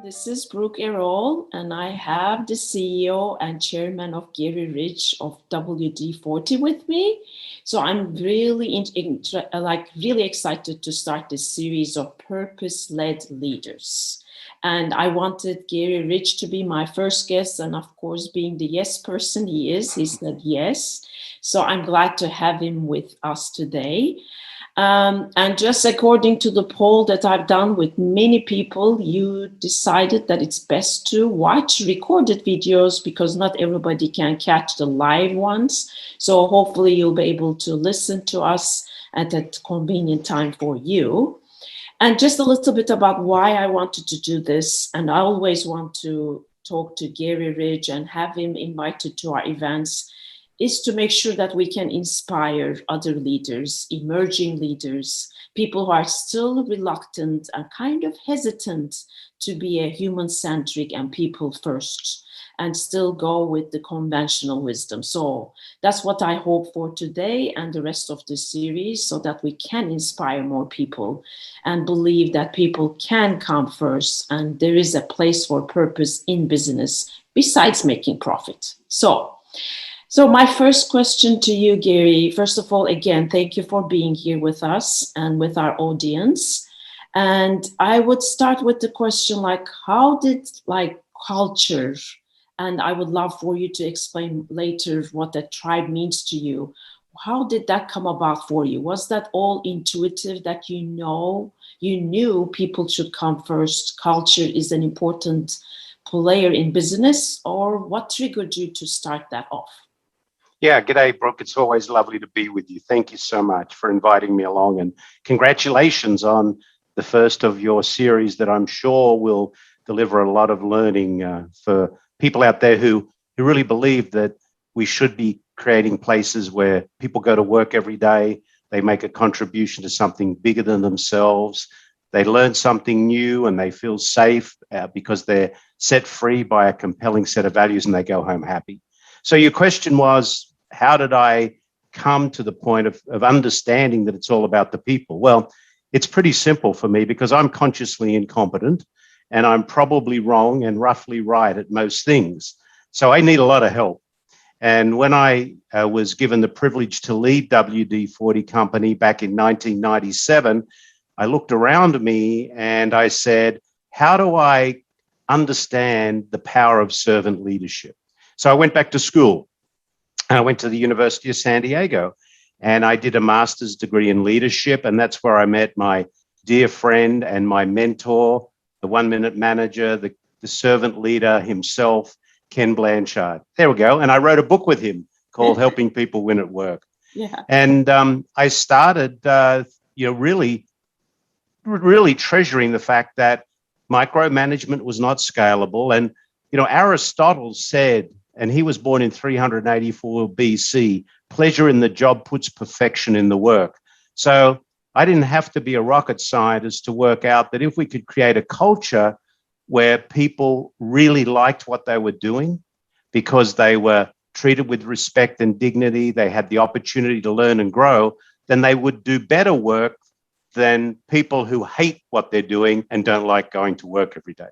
This is Brooke Errol, and I have the CEO and chairman of Garry Ridge of WD-40 with me. So I'm really excited to start this series of purpose-led leaders. And I wanted Garry Ridge to be my first guest, and of course, being the yes person he said yes. So I'm glad to have him with us today. And just according to the poll that I've done with many people, you decided that it's best to watch recorded videos because not everybody can catch the live ones. So hopefully you'll be able to listen to us at a convenient time for you. And just a little bit about why I wanted to do this. And I always want to talk to Garry Ridge and have him invited to our events is to make sure that we can inspire other leaders, emerging leaders, people who are still reluctant and kind of hesitant to be a human-centric and people first, and still go with the conventional wisdom. So that's what I hope for today and the rest of the series, so that we can inspire more people and believe that people can come first and there is a place for purpose in business besides making profit. So my first question to you, Garry, first of all, again, thank you for being here with us and with our audience. And I would start with the question, like, how did culture, and I would love for you to explain later what that tribe means to you. How did that come about for you? Was that all intuitive that you knew people should come first? Culture is an important player in business, or what triggered you to start that off? Yeah, g'day, Brooke. It's always lovely to be with you. Thank you so much for inviting me along, and congratulations on the first of your series that I'm sure will deliver a lot of learning for people out there who really believe that we should be creating places where people go to work every day, they make a contribution to something bigger than themselves, they learn something new and they feel safe because they're set free by a compelling set of values and they go home happy. So your question was, how did I come to the point of understanding that it's all about the people? Well, it's pretty simple for me because I'm consciously incompetent and I'm probably wrong and roughly right at most things. So I need a lot of help. And when I was given the privilege to lead WD-40 Company back in 1997, I looked around me and I said, how do I understand the power of servant leadership? So I went back to school. I went to the University of San Diego and I did a master's degree in leadership. And that's where I met my dear friend and my mentor, the 1 Minute Manager, the servant leader himself, Ken Blanchard. There we go. And I wrote a book with him called Helping People Win at Work. Yeah. And I started, really treasuring the fact that micromanagement was not scalable. And, Aristotle said, and he was born in 384 BC, pleasure in the job puts perfection in the work. So I didn't have to be a rocket scientist to work out that if we could create a culture where people really liked what they were doing because they were treated with respect and dignity, they had the opportunity to learn and grow, then they would do better work than people who hate what they're doing and don't like going to work every day.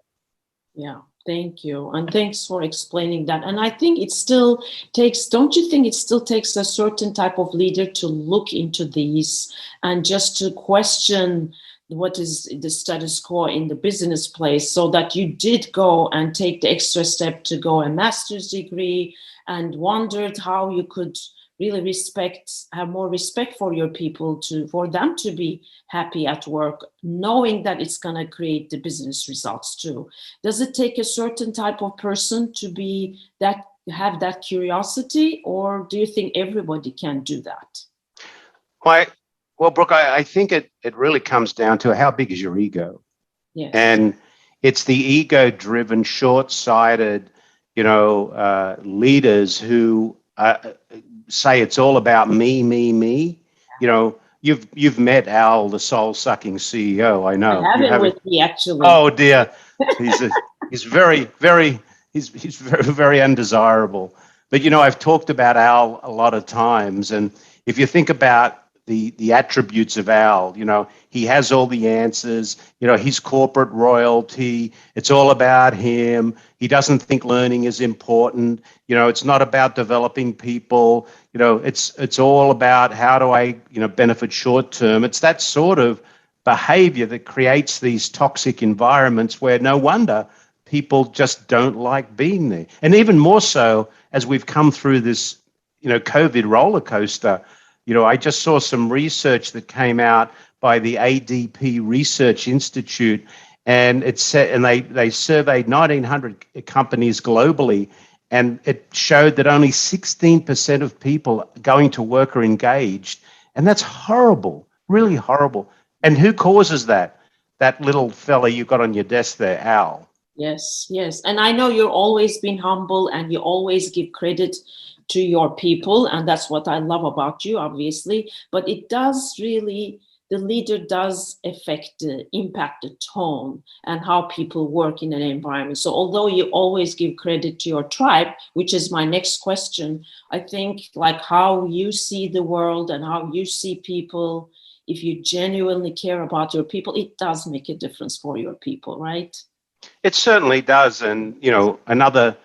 Yeah. Thank you. And thanks for explaining that. And I think it still takes, don't you think it still takes a certain type of leader to look into these and just to question what is the status quo in the business place, so that you did go and take the extra step to go a master's degree and wondered how you could really have more respect for your people, for them to be happy at work, knowing that it's going to create the business results too. Does it take a certain type of person to have that curiosity, or do you think everybody can do that? Well, Brooke, I think it really comes down to how big is your ego? Yes. And it's the ego-driven, short-sighted, leaders who say it's all about me, me, me. You've met Al, the soul-sucking CEO. I know. I have him with me, actually. Oh dear, he's very, very undesirable. But I've talked about Al a lot of times, and if you think about the attributes of Al. He has all the answers. He's corporate royalty. It's all about him. He doesn't think learning is important. It's not about developing people. It's all about how do I benefit short term. It's that sort of behavior that creates these toxic environments where no wonder people just don't like being there. And even more so as we've come through this COVID roller coaster. I just saw some research that came out by the ADP Research Institute, and it said, and they surveyed 1,900 companies globally, and it showed that only 16% of people going to work are engaged, and that's horrible, really horrible. And who causes that? That little fella you got on your desk there, Al. Yes, yes. And I know you've always been humble and you always give credit to your people. And that's what I love about you, obviously. But it does really, the leader does impact the tone and how people work in an environment. So although you always give credit to your tribe, which is my next question, I think like how you see the world and how you see people, if you genuinely care about your people, it does make a difference for your people, right? It certainly does. And, another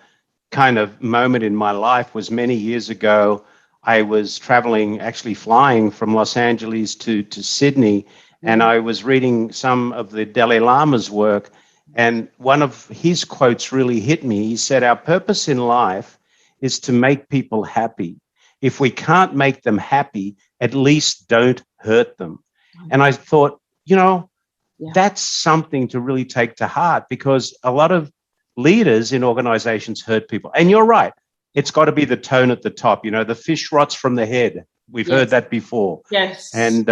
kind of moment in my life was many years ago. I was traveling, actually flying from Los Angeles to Sydney, and I was reading some of the Dalai Lama's work. And one of his quotes really hit me. He said, "Our purpose in life is to make people happy. If we can't make them happy, at least don't hurt them." And I thought, that's something to really take to heart, because a lot of leaders in organizations hurt people. And you're right. It's got to be the tone at the top. The fish rots from the head. We've heard that before. Yes. And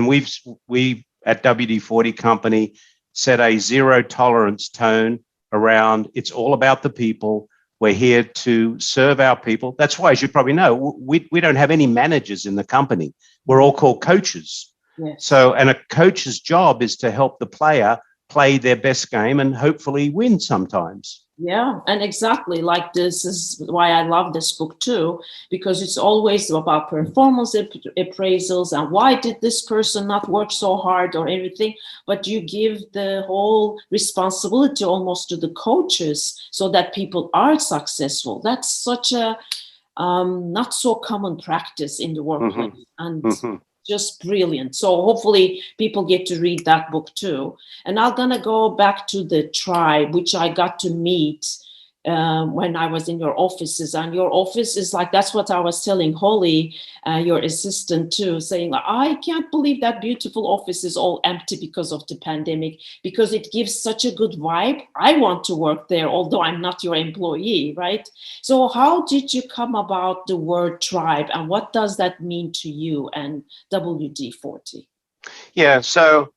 we at WD-40 Company set a zero tolerance tone around it's all about the people. We're here to serve our people. That's why, as you probably know, we don't have any managers in the company. We're all called coaches. Yes. So, and a coach's job is to help the player play their best game and hopefully win sometimes. Yeah, and exactly like this is why I love this book too, because it's always about performance appraisals and why did this person not work so hard or everything, but you give the whole responsibility almost to the coaches so that people are successful. That's such a not so common practice in the workplace. And just brilliant. So hopefully people get to read that book too. And I'm gonna go back to the tribe, which I got to meet when I was in your offices. And your office is like, that's what I was telling Holly, your assistant too, saying, I can't believe that beautiful office is all empty because of the pandemic, because it gives such a good vibe. I want to work there, although I'm not your employee, right? So how did you come about the word tribe, and what does that mean to you and WD-40? Yeah, so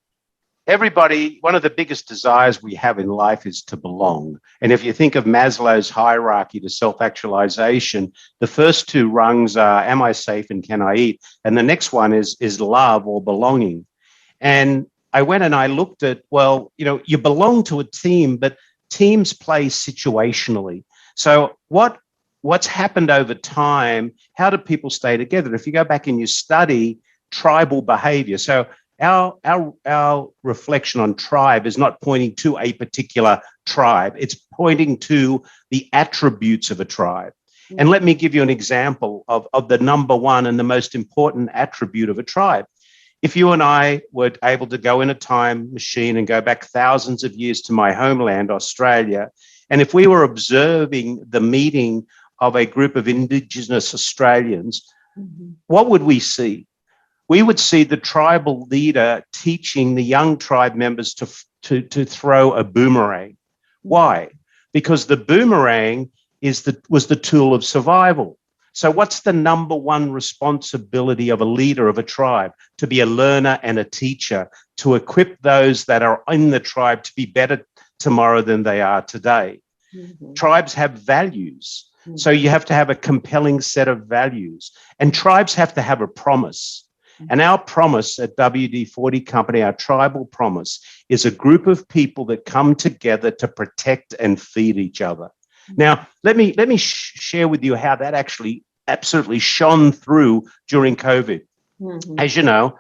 everybody, one of the biggest desires we have in life is to belong. And if you think of Maslow's hierarchy to self-actualization, the first two rungs are, am I safe and can I eat? And the next one is love or belonging. And I went and I looked at, well, you belong to a team, but teams play situationally. So what's happened over time? How do people stay together? If you go back and you study tribal behavior, so our reflection on tribe is not pointing to a particular tribe. It's pointing to the attributes of a tribe. Mm-hmm. And let me give you an example of the number one and the most important attribute of a tribe. If you and I were able to go in a time machine and go back thousands of years to my homeland, Australia, and if we were observing the meeting of a group of Indigenous Australians, what would we see? We would see the tribal leader teaching the young tribe members to throw a boomerang. Why? Because the boomerang was the tool of survival. So what's the number one responsibility of a leader of a tribe? To be a learner and a teacher, to equip those that are in the tribe to be better tomorrow than they are today. Mm-hmm. Tribes have values. Mm-hmm. So you have to have a compelling set of values. And tribes have to have a promise. And our promise at WD-40 Company, our tribal promise, is a group of people that come together to protect and feed each other. Now, let me share with you how that actually absolutely shone through during COVID. Mhm. As you know,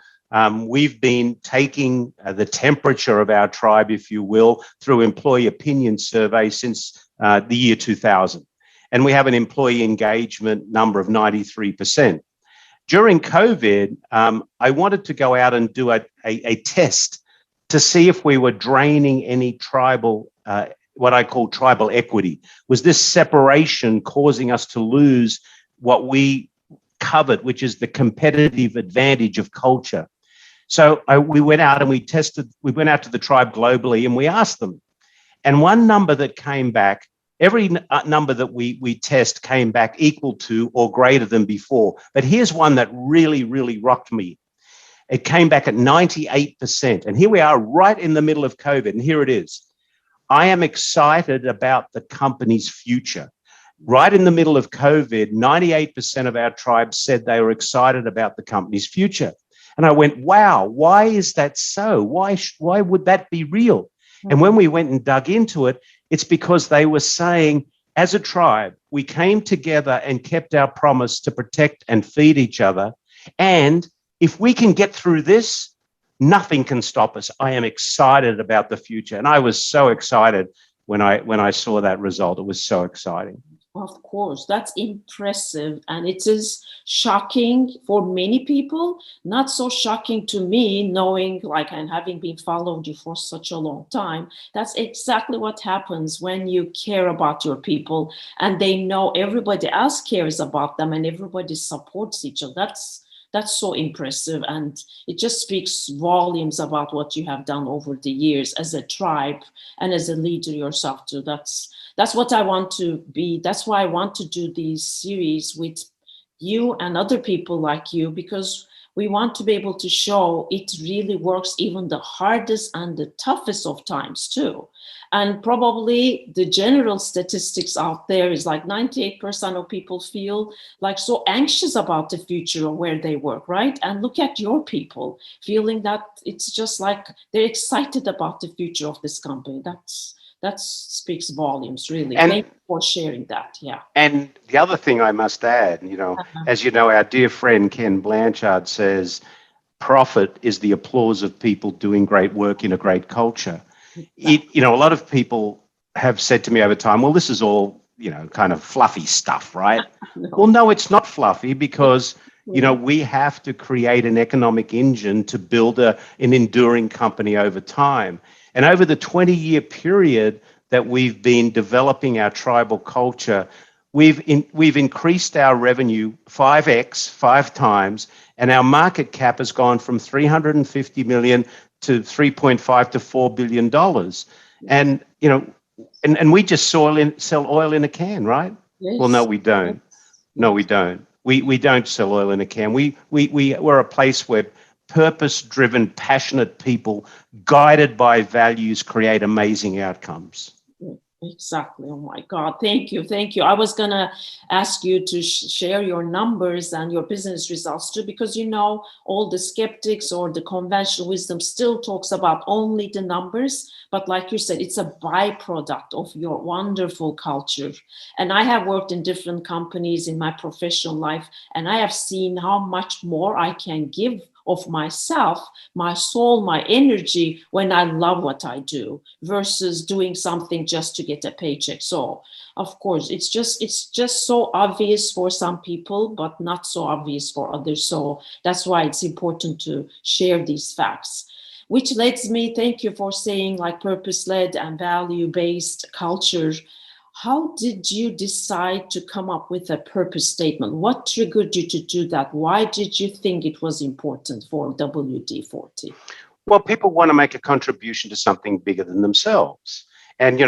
we've been taking the temperature of our tribe, if you will, through employee opinion surveys since the year 2000. And we have an employee engagement number of 93%. During COVID, I wanted to go out and do a test to see if we were draining any tribal, what I call tribal equity. Was this separation causing us to lose what we covered, which is the competitive advantage of culture? So we went out and we went out to the tribe globally and we asked them. And one number that came back, every number that we test came back equal to or greater than before. But here's one that really, really rocked me. It came back at 98%. And here we are right in the middle of COVID. And here it is. I am excited about the company's future. Right in the middle of COVID, 98% of our tribe said they were excited about the company's future. And I went, wow, why is that so? Why would that be real? And when we went and dug into it, it's because they were saying, as a tribe, we came together and kept our promise to protect and feed each other. And if we can get through this, nothing can stop us. I am excited about the future. And I was so excited when I saw that result. It was so exciting. Of course, that's impressive. And it is shocking for many people, not so shocking to me, knowing like and having been followed you for such a long time. That's exactly what happens when you care about your people and they know everybody else cares about them and everybody supports each other. That's so impressive. And it just speaks volumes about what you have done over the years as a tribe and as a leader yourself too. That's what I want to be. That's why I want to do these series with you and other people like you, because we want to be able to show it really works even the hardest and the toughest of times too. And probably the general statistics out there is like 98% of people feel like so anxious about the future of where they work, right? And look at your people feeling that it's just like they're excited about the future of this company. That speaks volumes, really. And Thank you for sharing that. Yeah. And the other thing I must add, as you know, our dear friend Ken Blanchard says, profit is the applause of people doing great work in a great culture. A lot of people have said to me over time, well, this is all, kind of fluffy stuff, right? No. Well, no, it's not fluffy because, we have to create an economic engine to build an enduring company over time. And over the 20-year period that we've been developing our tribal culture, we've increased our revenue 5 times, and our market cap has gone from 350 million to 3.5 to $4 billion. And, and we just sell oil in a can, right? Yes. Well, no, we don't. No, we don't. We don't sell oil in a can. We're a place where purpose-driven, passionate people, guided by values, create amazing outcomes. Exactly. Oh my God. Thank you. Thank you. I was going to ask you to share your numbers and your business results too, because all the skeptics or the conventional wisdom still talks about only the numbers. But like you said, it's a byproduct of your wonderful culture. And I have worked in different companies in my professional life, and I have seen how much more I can give of myself, my soul, my energy when I love what I do versus doing something just to get a paycheck. So of course, it's just so obvious for some people, but not so obvious for others. So that's why it's important to share these facts. Which leads me, thank you for saying like purpose-led and value-based culture. How did you decide to come up with a purpose statement? What triggered you to do that? Why did you think it was important for WD-40? Well, people want to make a contribution to something bigger than themselves. And,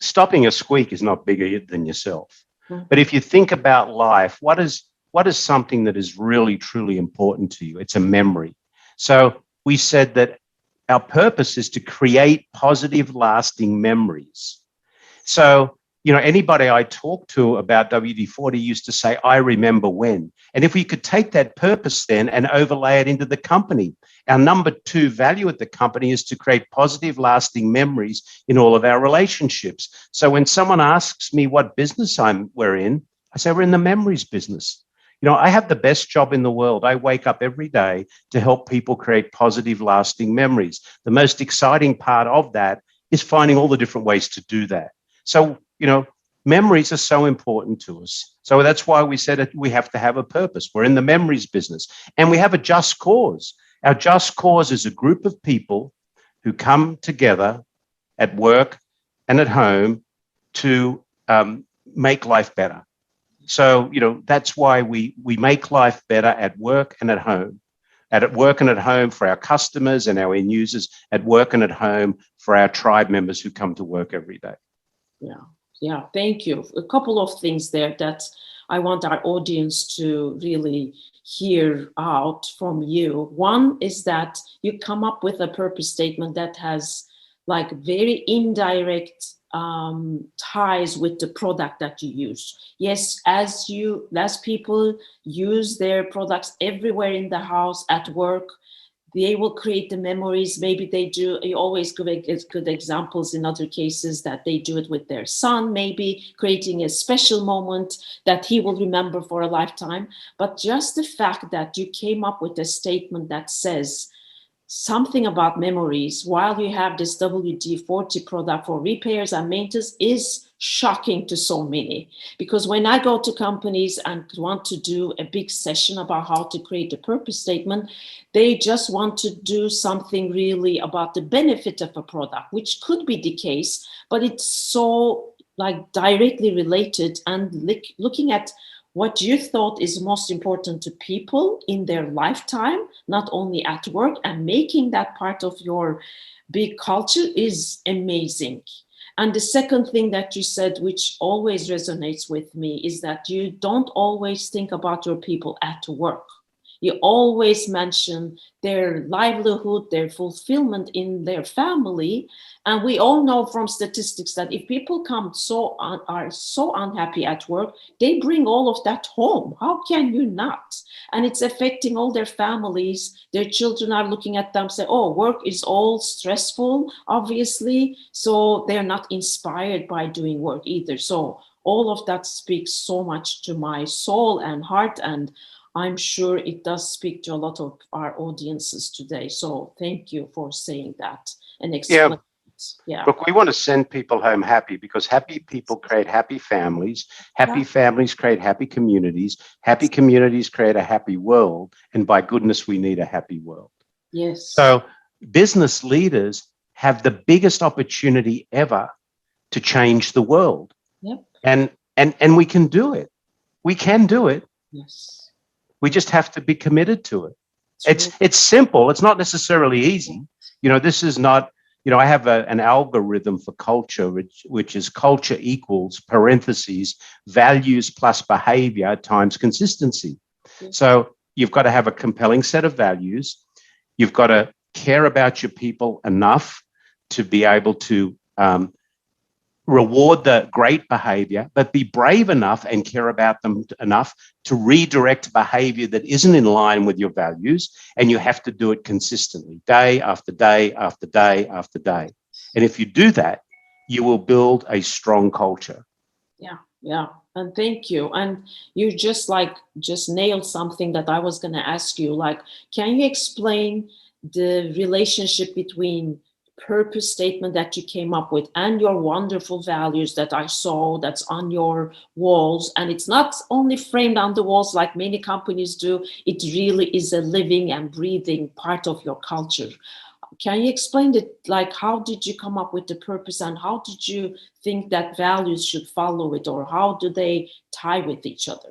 stopping a squeak is not bigger than yourself. Mm-hmm. But if you think about life, what is something that is really, truly important to you? It's a memory. So we said that our purpose is to create positive, lasting memories. So, anybody I talked to about WD-40 used to say, I remember when. And if we could take that purpose then and overlay it into the company, our number 2 value at the company is to create positive, lasting memories in all of our relationships. So when someone asks me what business we're in, I say, we're in the memories business. You know, I have the best job in the world. I wake up every day to help people create positive, lasting memories. The most exciting part of that is finding all the different ways to do that. So, you know, memories are so important to us. So that's why we said we have to have a purpose. We're in the memories business, and we have a just cause. Our just cause is a group of people who come together at work and at home to make life better. So, you know, that's why we make life better at work and at home. At work and at home for our customers and our end users, at work and at home for our tribe members who come to work every day. Yeah, thank you. A couple of things there that I want our audience to really hear out from you. One is that you come up with a purpose statement that has like very indirect ties with the product that you use. Yes, as people use their products everywhere in the house, at work, they will create the memories. Maybe they do. You always give good examples in other cases that they do it with their son, maybe creating a special moment that he will remember for a lifetime. But just the fact that you came up with a statement that says something about memories while you have this WD-40 product for repairs and maintenance is shocking to so many. Because when I go to companies and want to do a big session about how to create a purpose statement, they just want to do something really about the benefit of a product, which could be the case, but it's so like directly related and looking at what you thought is most important to people in their lifetime, not only at work, and making that part of your big culture is amazing. And the second thing that you said, which always resonates with me, is that you don't always think about your people at work. You always mention their livelihood, their fulfillment in their family. And we all know from statistics that if people are so unhappy at work, they bring all of that home. How can you not? And it's affecting all their families. Their children are looking at them, say, oh, work is all stressful, obviously. So they're not inspired by doing work either. So all of that speaks so much to my soul and heart, and I'm sure it does speak to a lot of our audiences today. So thank you for saying that and explaining. Yeah. Look, we want to send people home happy, because happy people create happy families. Happy families create happy communities. Happy communities create a happy world. And by goodness, we need a happy world. Yes. So business leaders have the biggest opportunity ever to change the world. Yep. And we can do it. We can do it. Yes. We just have to be committed to it. It's simple. It's not necessarily easy. You know, this is not, you know, I have an algorithm for culture, which is culture equals parentheses, values plus behavior times consistency. So you've got to have a compelling set of values. You've got to care about your people enough to be able to reward the great behavior, but be brave enough and care about them enough to redirect behavior that isn't in line with your values. And you have to do it consistently, day after day after day after day. And if you do that, you will build a strong culture. Yeah. And thank you. And you just nailed something that I was going to ask you. Like, can you explain the relationship between purpose statement that you came up with and your wonderful values that I saw that's on your walls? And it's not only framed on the walls like many companies do, it really is a living and breathing part of your culture. Can you explain it? Like, how did you come up with the purpose, and how did you think that values should follow it, or how do they tie with each other?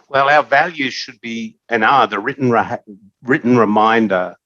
Well, our values should be and are the written reminder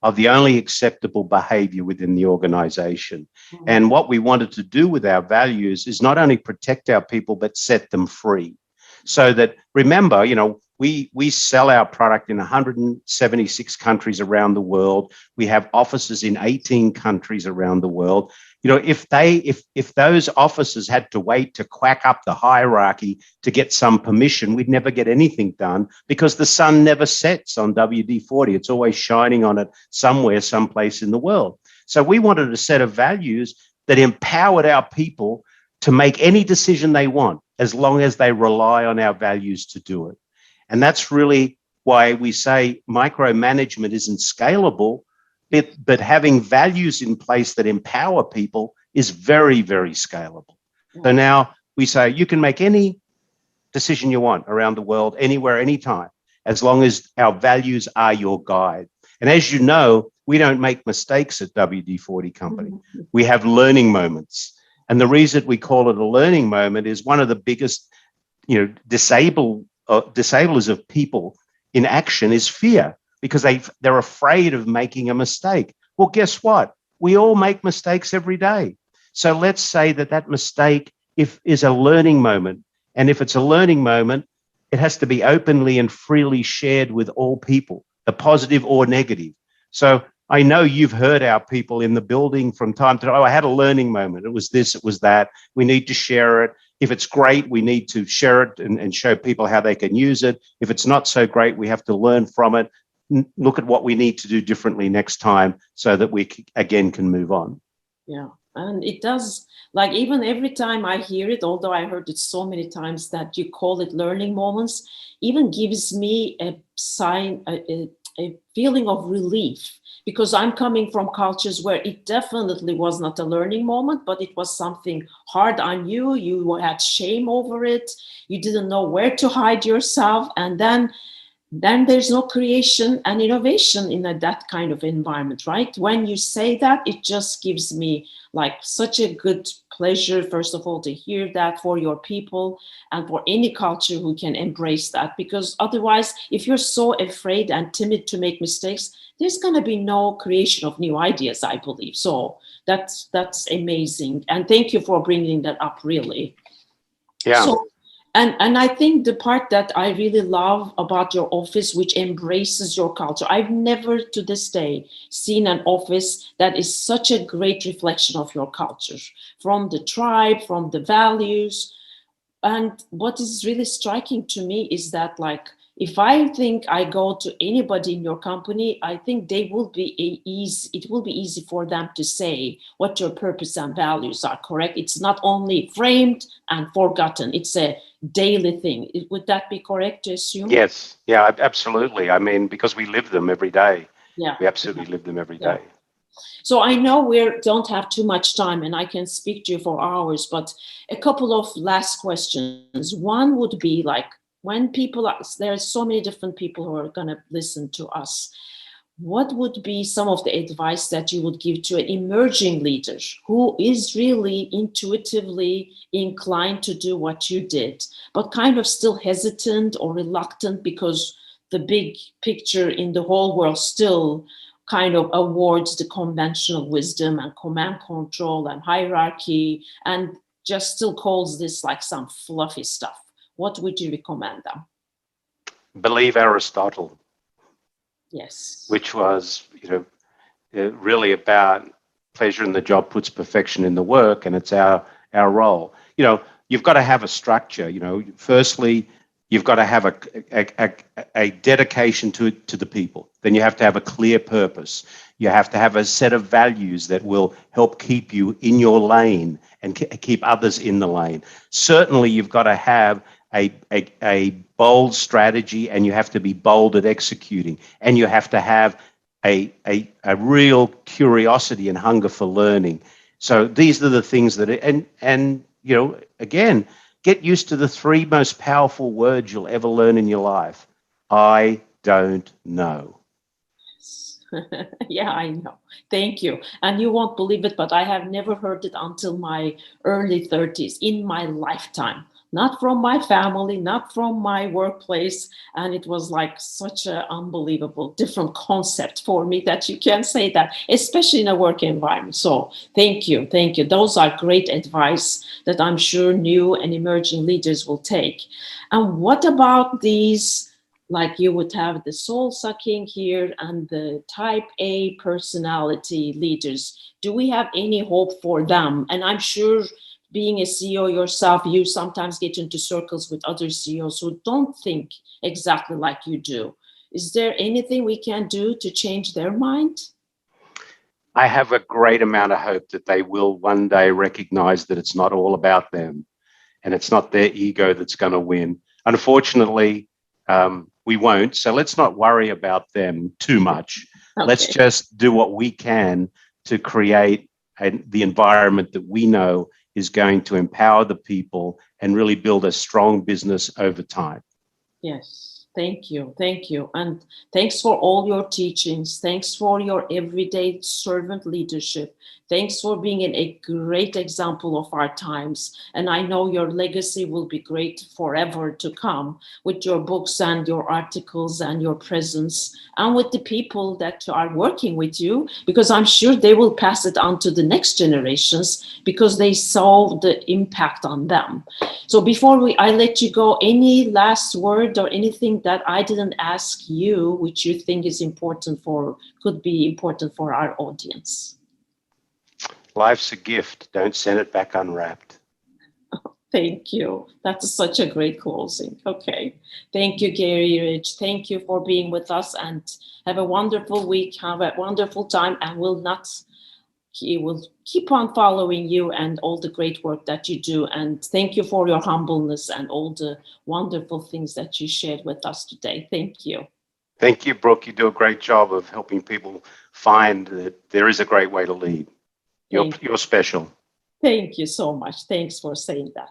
of the only acceptable behavior within the organization. Mm-hmm. And what we wanted to do with our values is not only protect our people, but set them free. So that, remember, you know, we sell our product in 176 countries around the world. We have offices in 18 countries around the world. You know, if those offices had to wait to quack up the hierarchy to get some permission, we'd never get anything done, because the sun never sets on WD-40. It's always shining on it somewhere, someplace in the world. So we wanted a set of values that empowered our people to make any decision they want, as long as they rely on our values to do it. And that's really why we say micromanagement isn't scalable, but having values in place that empower people is very, very scalable. So now we say you can make any decision you want around the world, anywhere, anytime, as long as our values are your guide. And as you know, we don't make mistakes at WD-40 Company. We have learning moments. And the reason we call it a learning moment is one of the biggest, disablers of people in action is fear, because they're afraid of making a mistake. Well, guess what? We all make mistakes every day. So let's say that mistake is a learning moment. And if it's a learning moment, it has to be openly and freely shared with all people, the positive or negative. So I know you've heard our people in the building from time to time, I had a learning moment. It was this, it was that. We need to share it. If it's great, we need to share it and show people how they can use it. If it's not so great, we have to learn from it, look at what we need to do differently next time so that we, again, can move on. Yeah. And it does, like, even every time I hear it, although I heard it so many times that you call it learning moments, even gives me a sign, a feeling of relief, because I'm coming from cultures where it definitely was not a learning moment, but it was something hard on you. You had shame over it. You didn't know where to hide yourself. And then there's no creation and innovation in that kind of environment, right? When you say that, it just gives me like such a good pleasure, first of all, to hear that for your people and for any culture who can embrace that. Because otherwise, if you're so afraid and timid to make mistakes, there's going to be no creation of new ideas, I believe. So that's amazing. And thank you for bringing that up, really. Yeah. So, and I think the part that I really love about your office, which embraces your culture, I've never to this day seen an office that is such a great reflection of your culture, from the tribe, from the values. And what is really striking to me is that, like, if I think I go to anybody in your company, I think it will be easy for them to say what your purpose and values are, correct? It's not only framed and forgotten, it's a daily thing. Would that be correct to assume? Yes. Yeah, absolutely. I mean, because we live them every day. Yeah. We absolutely live them every day. So I know we don't have too much time and I can speak to you for hours, but a couple of last questions. One would be like, when there are so many different people who are going to listen to us, what would be some of the advice that you would give to an emerging leader who is really intuitively inclined to do what you did, but kind of still hesitant or reluctant because the big picture in the whole world still kind of awards the conventional wisdom and command control and hierarchy and just still calls this like some fluffy stuff? What would you recommend them? Believe Aristotle. Yes. Which was, really about pleasure in the job puts perfection in the work, and it's our role. You've got to have a structure. Firstly, you've got to have a dedication to the people. Then you have to have a clear purpose. You have to have a set of values that will help keep you in your lane and keep others in the lane. Certainly, you've got to have a bold strategy, and you have to be bold at executing, and you have to have a real curiosity and hunger for learning. So these are the things that, again, get used to the three most powerful words you'll ever learn in your life. I don't know. Yeah, I know. Thank you. And you won't believe it, but I have never heard it until my early 30s in my lifetime. Not from my family, not from my workplace. And it was like such an unbelievable different concept for me that you can say that, especially in a work environment. So thank you. Thank you. Those are great advice that I'm sure new and emerging leaders will take. And what about these, like you would have the soul sucking here and the type A personality leaders? Do we have any hope for them? And I'm sure, being a CEO yourself, you sometimes get into circles with other CEOs who don't think exactly like you do. Is there anything we can do to change their mind? I have a great amount of hope that they will one day recognize that it's not all about them and it's not their ego that's going to win. Unfortunately, we won't. So let's not worry about them too much. Let's Okay. just do what we can to create the environment that we know is going to empower the people and really build a strong business over time. Yes, thank you. Thank you. And thanks for all your teachings. Thanks for your everyday servant leadership. Thanks for being a great example of our times. And I know your legacy will be great forever to come with your books and your articles and your presence and with the people that are working with you, because I'm sure they will pass it on to the next generations because they saw the impact on them. So before I let you go, any last word or anything that I didn't ask you, which you think is important could be important for our audience? Life's a gift. Don't send it back unwrapped. Thank you. That's such a great closing. Okay. Thank you, Garry Ridge. Thank you for being with us, and have a wonderful week. Have a wonderful time, and he will keep on following you and all the great work that you do. And thank you for your humbleness and all the wonderful things that you shared with us today. Thank you. Thank you, Brooke. You do a great job of helping people find that there is a great way to lead. You're special. Thank you so much. Thanks for saying that.